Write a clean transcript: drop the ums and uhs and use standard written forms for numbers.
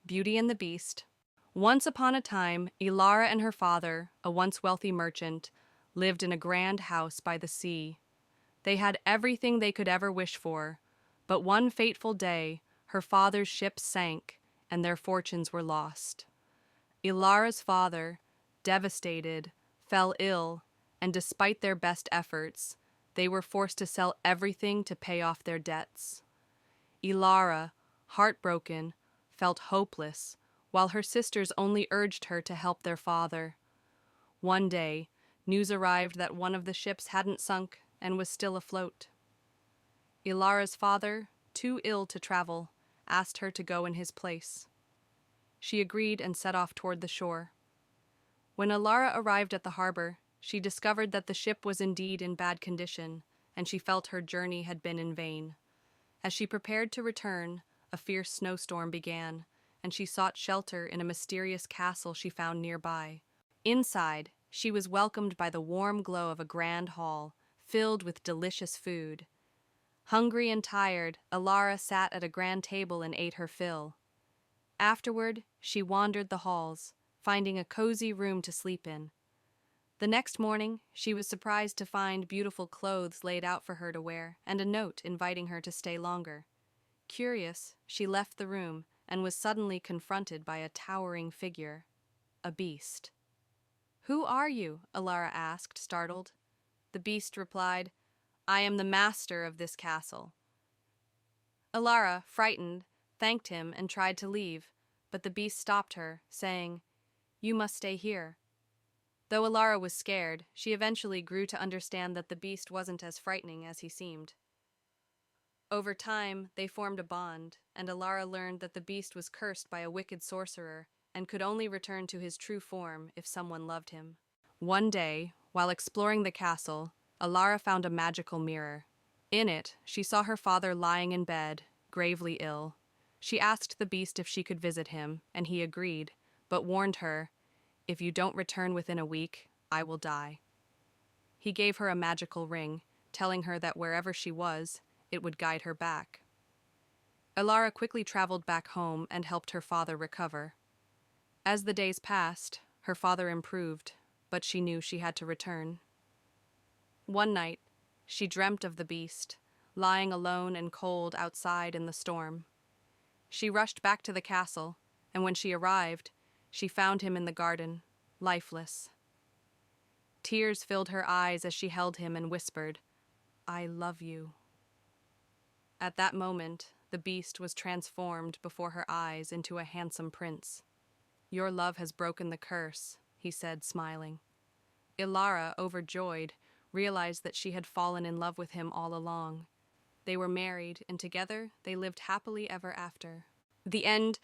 Beauty and the Beast. Once upon a time, Elara and her father, a once wealthy merchant, lived in a grand house by the sea. They had everything they could ever wish for, but one fateful day, her father's ship sank and their fortunes were lost. Ilara's father, devastated, fell ill, and despite their best efforts, they were forced to sell everything to pay off their debts. Ilara, heartbroken, felt hopeless, while her sisters only urged her to help their father. One day, news arrived that one of the ships hadn't sunk and was still afloat. Ilara's father, too ill to travel, asked her to go in his place. She agreed and set off toward the shore. When Ilara arrived at the harbor, she discovered that the ship was indeed in bad condition, and she felt her journey had been in vain. As she prepared to return, a fierce snowstorm began, and she sought shelter in a mysterious castle she found nearby. Inside, she was welcomed by the warm glow of a grand hall, filled with delicious food. Hungry and tired, Ilara sat at a grand table and ate her fill. Afterward, she wandered the halls, finding a cozy room to sleep in. The next morning, she was surprised to find beautiful clothes laid out for her to wear and a note inviting her to stay longer. Curious, she left the room and was suddenly confronted by a towering figure, a beast. "Who are you?" Ilara asked, startled. The beast replied, "I am the master of this castle." Ilara, frightened, thanked him and tried to leave, but the beast stopped her, saying, "You must stay here." Though Ilara was scared, she eventually grew to understand that the beast wasn't as frightening as he seemed. Over time, they formed a bond, and Ilara learned that the beast was cursed by a wicked sorcerer and could only return to his true form if someone loved him. One day, while exploring the castle, Ilara found a magical mirror. In it, she saw her father lying in bed, gravely ill. She asked the beast if she could visit him, and he agreed, but warned her, "If you don't return within a week, I will die." He gave her a magical ring, telling her that wherever she was, it would guide her back. Ilara quickly traveled back home and helped her father recover. As the days passed, her father improved, but she knew she had to return. One night, she dreamt of the beast, lying alone and cold outside in the storm. She rushed back to the castle, and when she arrived, she found him in the garden, lifeless. Tears filled her eyes as she held him and whispered, "I love you." At that moment, the beast was transformed before her eyes into a handsome prince. "Your love has broken the curse," he said, smiling. Ilara, overjoyed, realized that she had fallen in love with him all along. They were married, and together they lived happily ever after. The end.